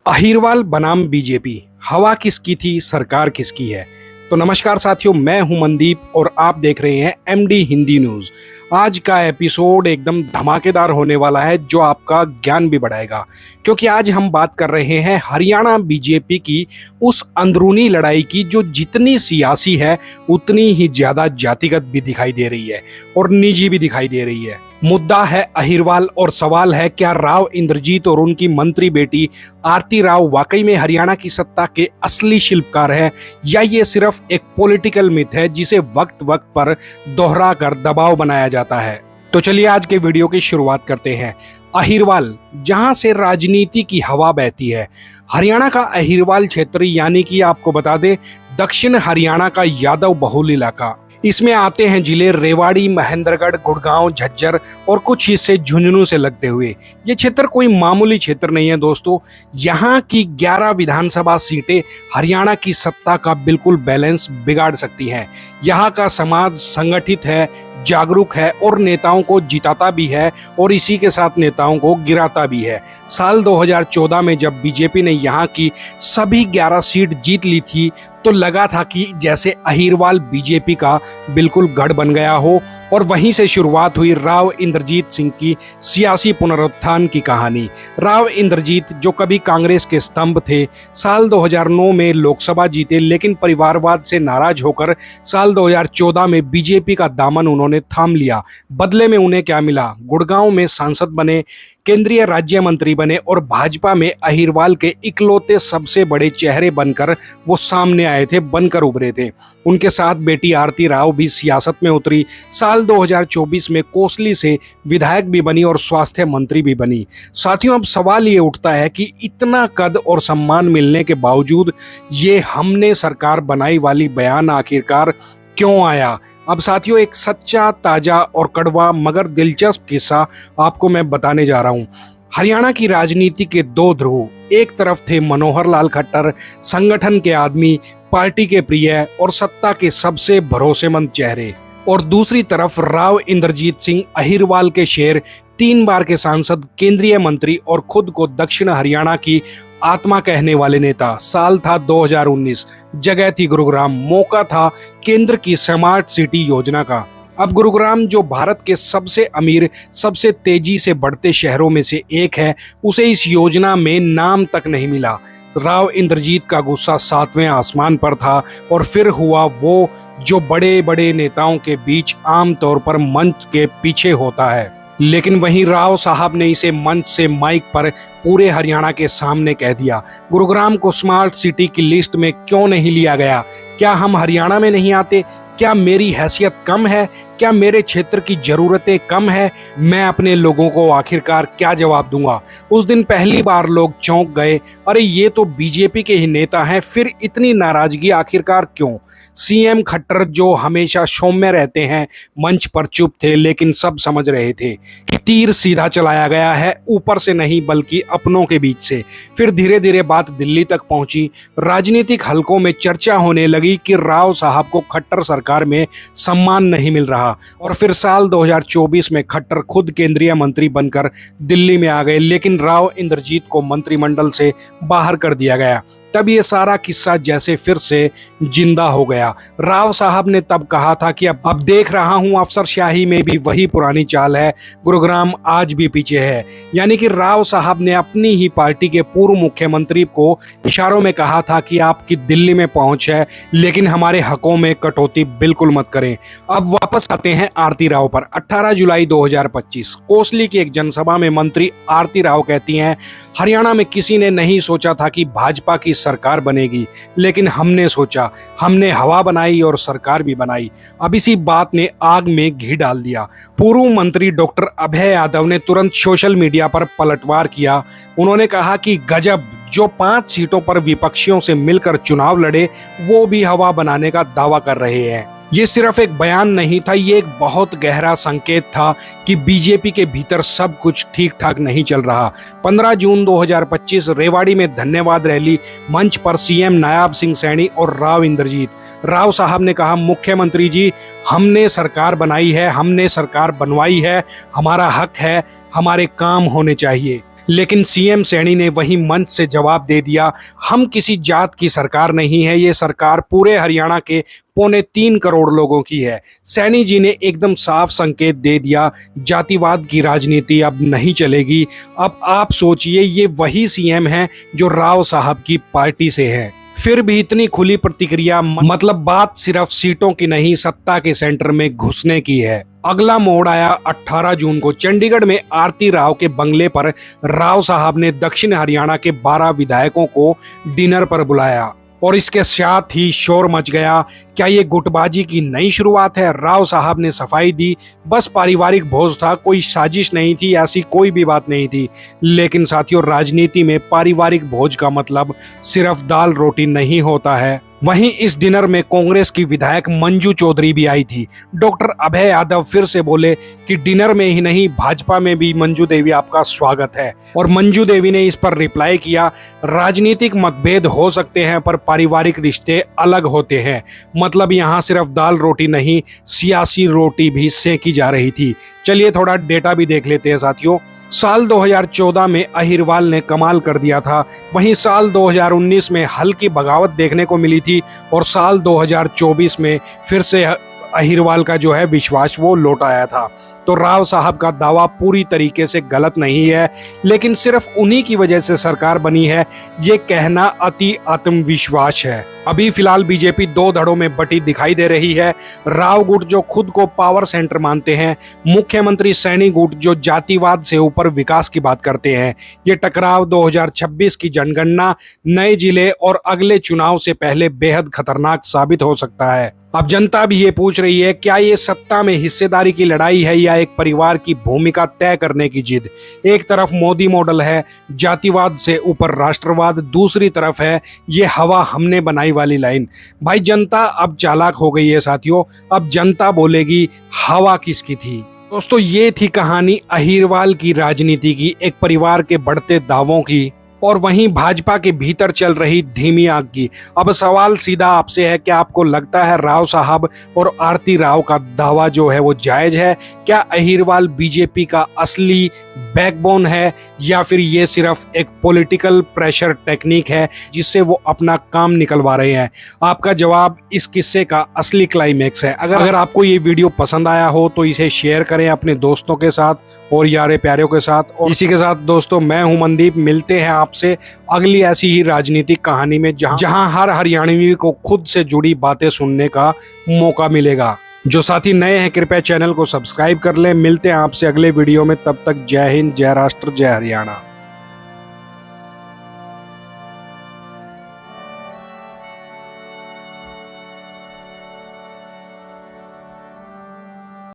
अहिरवाल बनाम बीजेपी, हवा किसकी थी, सरकार किसकी है। तो नमस्कार साथियों, मैं हूं मनदीप और आप देख रहे हैं एमडी हिंदी न्यूज। आज का एपिसोड एकदम धमाकेदार होने वाला है, जो आपका ज्ञान भी बढ़ाएगा, क्योंकि आज हम बात कर रहे हैं हरियाणा बीजेपी की उस अंदरूनी लड़ाई की, जो जितनी सियासी है उतनी ही ज्यादा जातिगत भी दिखाई दे रही है और निजी भी दिखाई दे रही है। मुद्दा है अहिरवाल और सवाल है, क्या राव इंद्रजीत और उनकी मंत्री बेटी आरती राव वाकई में हरियाणा की सत्ता के असली शिल्पकार हैं, या ये सिर्फ एक पॉलिटिकल मिथ है जिसे वक्त वक्त पर दोहरा कर दबाव बनाया जाता है। तो चलिए आज के वीडियो की शुरुआत करते हैं। अहिरवाल, जहां से राजनीति की हवा बहती है। हरियाणा का अहिरवाल क्षेत्र, यानी कि आपको बता दें दक्षिण हरियाणा का यादव बहुल इलाका। इसमें आते हैं जिले रेवाड़ी, महेंद्रगढ़, गुड़गांव, झज्जर और कुछ हिस्से झुंझुनू से लगते हुए। ये क्षेत्र कोई मामूली क्षेत्र नहीं है दोस्तों। यहाँ की 11 विधानसभा सीटें हरियाणा की सत्ता का बिल्कुल बैलेंस बिगाड़ सकती हैं। यहाँ का समाज संगठित है, जागरूक है और नेताओं को जिताता भी है और इसी के साथ नेताओं को गिराता भी है। साल 2014 में जब बीजेपी ने यहाँ की सभी 11 सीट जीत ली थी, तो लगा था कि जैसे अहिरवाल बीजेपी का बिल्कुल गढ़ बन गया हो, और वहीं से शुरुआत हुई राव इंद्रजीत सिंह की सियासी पुनरुत्थान की कहानी। राव इंद्रजीत, जो कभी कांग्रेस के स्तंभ थे, साल 2009 में लोकसभा जीते, लेकिन परिवारवाद से नाराज होकर साल 2014 में बीजेपी का दामन उन्होंने थाम लिया। बदले में उन्हें क्या मिला? गुड़गांव में सांसद बने, केंद्रीय राज्य मंत्री बने और भाजपा में अहिरवाल के इकलौते सबसे बड़े चेहरे बनकर वो सामने आए थे, बनकर उभरे थे। उनके साथ बेटी आरती राव भी सियासत में उतरी। साल 2024 में कोसली से विधायक भी बनी और स्वास्थ्य मंत्री भी बनी। साथियों, अब सवाल ये उठता है कि इतना कद और सम्मान मिलने के बावजूद ये हमने सरकार बनाई वाली बयान आखिरकार क्यों आया? अब साथियों, एक सच्चा, ताजा और कड़वा मगर दिलचस्प किस्सा आपको मैं बताने जा रहा हूं। हरियाणा की राजनीति के दो ध्रुव, एक तरफ थे मनोहर लाल खट्टर, संगठन के आदमी, पार्टी के प्रिय और सत्ता के सबसे भरोसेमंद चेहरे, और दूसरी तरफ राव इंद्रजीत सिंह, अहिरवाल के शेर, 3 बार के सांसद, केंद्रीय मंत्री और खुद को दक्षिण हरियाणा की आत्मा कहने वाले नेता। साल था 2019, जगह थी गुरुग्राम, मौका था केंद्र की स्मार्ट सिटी योजना का। अब गुरुग्राम, जो भारत के सबसे अमीर, सबसे तेजी से बढ़ते शहरों में से एक है, उसे इस योजना में नाम तक नहीं मिला। राव इंद्रजीत का गुस्सा 7वें आसमान पर था, और फिर हुआ वो जो बड़े बड़े नेताओं के बीच आमतौर पर मंच के पीछे होता है। लेकिन वहीं राव साहब ने इसे मंच से माइक पर पूरे हरियाणा के सामने कह दिया। गुरुग्राम को स्मार्ट सिटी की लिस्ट में क्यों नहीं लिया गया? क्या हम हरियाणा में नहीं आते? क्या मेरी हैसियत कम है? क्या मेरे क्षेत्र की जरूरतें कम है? मैं अपने लोगों को आखिरकार क्या जवाब दूंगा? उस दिन पहली बार लोग चौंक गए, अरे ये तो बीजेपी के ही नेता हैं, फिर इतनी नाराजगी आखिरकार क्यों? सीएम खट्टर, जो हमेशा सौम्य रहते हैं, मंच पर चुप थे, लेकिन सब समझ रहे थे कि तीर सीधा चलाया गया है, ऊपर से नहीं बल्कि अपनों के बीच से। फिर धीरे धीरे बात दिल्ली तक पहुंची। राजनीतिक हलकों में चर्चा होने लगी कि राव साहब को खट्टर सरकार में सम्मान नहीं मिल रहा, और फिर साल 2024 में खट्टर खुद केंद्रीय मंत्री बनकर दिल्ली में आ गए, लेकिन राव इंद्रजीत को मंत्रिमंडल से बाहर कर दिया गया। तब ये सारा किस्सा जैसे फिर से जिंदा हो गया। राव साहब ने तब कहा था कि अब देख रहा हूं अफसरशाही में भी वही पुरानी चाल है, गुरुग्राम आज भी पीछे है। यानी कि राव साहब ने अपनी ही पार्टी के पूर्व मुख्यमंत्री को इशारों में कहा था कि आपकी दिल्ली में पहुंच है, लेकिन हमारे हकों में कटौती बिल्कुल मत करें। अब वापस आते हैं आरती राव पर। 18 जुलाई 2025 कोसली की एक जनसभा में मंत्री आरती राव कहती हैं, हरियाणा में किसी ने नहीं सोचा था कि भाजपा की सरकार बनेगी, लेकिन हमने सोचा, हमने हवा बनाई और सरकार भी बनाई। अब इसी बात ने आग में घी डाल दिया। पूर्व मंत्री डॉक्टर अभय यादव ने तुरंत सोशल मीडिया पर पलटवार किया। उन्होंने कहा कि गजब, जो 5 सीटों पर विपक्षियों से मिलकर चुनाव लड़े, वो भी हवा बनाने का दावा कर रहे हैं। ये सिर्फ एक बयान नहीं था, ये एक बहुत गहरा संकेत था कि बीजेपी के भीतर सब कुछ ठीक ठाक नहीं चल रहा। 15 जून 2025 रेवाड़ी में धन्यवाद रैली, मंच पर सीएम नायाब सिंह सैनी और राव इंद्रजीत। राव साहब ने कहा, मुख्यमंत्री जी, हमने सरकार बनाई है, हमने सरकार बनवाई है, हमारा हक है, हमारे काम होने चाहिए। लेकिन सीएम सैनी ने वही मंच से जवाब दे दिया, हम किसी जात की सरकार नहीं है, ये सरकार पूरे हरियाणा के 3.25 करोड़ लोगों की है। सैनी जी ने एकदम साफ संकेत दे दिया, जातिवाद की राजनीति अब नहीं चलेगी। अब आप सोचिए, ये वही सीएम है जो राव साहब की पार्टी से है, फिर भी इतनी खुली प्रतिक्रिया। मतलब बात सिर्फ सीटों की नहीं, सत्ता के सेंटर में घुसने की है। अगला मोड़ आया 18 जून को चंडीगढ़ में आरती राव के बंगले पर राव साहब ने दक्षिण हरियाणा के 12 विधायकों को डिनर पर बुलाया और इसके साथ ही शोर मच गया। क्या ये गुटबाजी की नई शुरुआत है? राव साहब ने सफाई दी, बस पारिवारिक भोज था, कोई साजिश नहीं थी, ऐसी कोई भी बात नहीं थी। लेकिन साथियों, राजनीति में पारिवारिक भोज का मतलब सिर्फ दाल रोटी नहीं होता है। वहीं इस डिनर में कांग्रेस की विधायक मंजू चौधरी भी आई थी। डॉक्टर अभय यादव फिर से बोले कि डिनर में ही नहीं, भाजपा में भी मंजू देवी आपका स्वागत है। और मंजू देवी ने इस पर रिप्लाई किया, राजनीतिक मतभेद हो सकते हैं पर पारिवारिक रिश्ते अलग होते हैं। मतलब यहाँ सिर्फ दाल रोटी नहीं, सियासी रोटी भी सेकी जा रही थी। चलिए थोड़ा डेटा भी देख लेते हैं साथियों। साल 2014 में अहिरवाल ने कमाल कर दिया था, वहीं साल 2019 में हल्की बगावत देखने को मिली थी और साल 2024 में फिर से अहिरवाल का जो है विश्वास वो लौट आया था। तो राव साहब का दावा पूरी तरीके से गलत नहीं है, लेकिन सिर्फ उन्हीं की वजह से सरकार बनी है, ये कहना अति आत्मविश्वास है। अभी फिलहाल बीजेपी 2 धड़ों में बटी दिखाई दे रही है। राव गुट जो खुद को पावर सेंटर मानते हैं, मुख्यमंत्री सैनी गुट जो जातिवाद से ऊपर विकास की बात करते हैं। ये टकराव 2026 की जनगणना, नए जिले और अगले चुनाव से पहले बेहद खतरनाक साबित हो सकता है। अब जनता भी ये पूछ रही है, क्या ये सत्ता में हिस्सेदारी की लड़ाई है या एक परिवार की भूमिका तय करने की जिद? एक तरफ मोदी मॉडल है, जातिवाद से ऊपर राष्ट्रवाद, दूसरी तरफ है ये हवा हमने बनाई वाली लाइन। भाई जनता अब चालाक हो गई है साथियों, अब जनता बोलेगी हवा किसकी थी। दोस्तों, ये थी कहानी अहिरवाल की राजनीति की, एक परिवार के बढ़ते दावों की और वहीं भाजपा के भीतर चल रही धीमी आग की। अब सवाल सीधा आपसे है, क्या आपको लगता है राव साहब और आरती राव का दावा जो है वो जायज है? क्या अहिरवाल बीजेपी का असली बैकबोन है या फिर ये सिर्फ एक पॉलिटिकल प्रेशर टेक्निक है जिससे वो अपना काम निकलवा रहे हैं? आपका जवाब इस किस्से का असली क्लाइमैक्स है। अगर आपको ये वीडियो पसंद आया हो तो इसे शेयर करें अपने दोस्तों के साथ और यारे प्यारों के साथ। और इसी के साथ दोस्तों, मैं हूं मनदीप, मिलते हैं आपसे अगली ऐसी ही राजनीतिक कहानी में जहां हर हरियाणवी को खुद से जुड़ी बातें सुनने का मौका मिलेगा। जो साथी नए हैं कृपया चैनल को सब्सक्राइब कर लें। मिलते हैं आपसे अगले वीडियो में, तब तक जय हिंद, जय राष्ट्र, जय हरियाणा।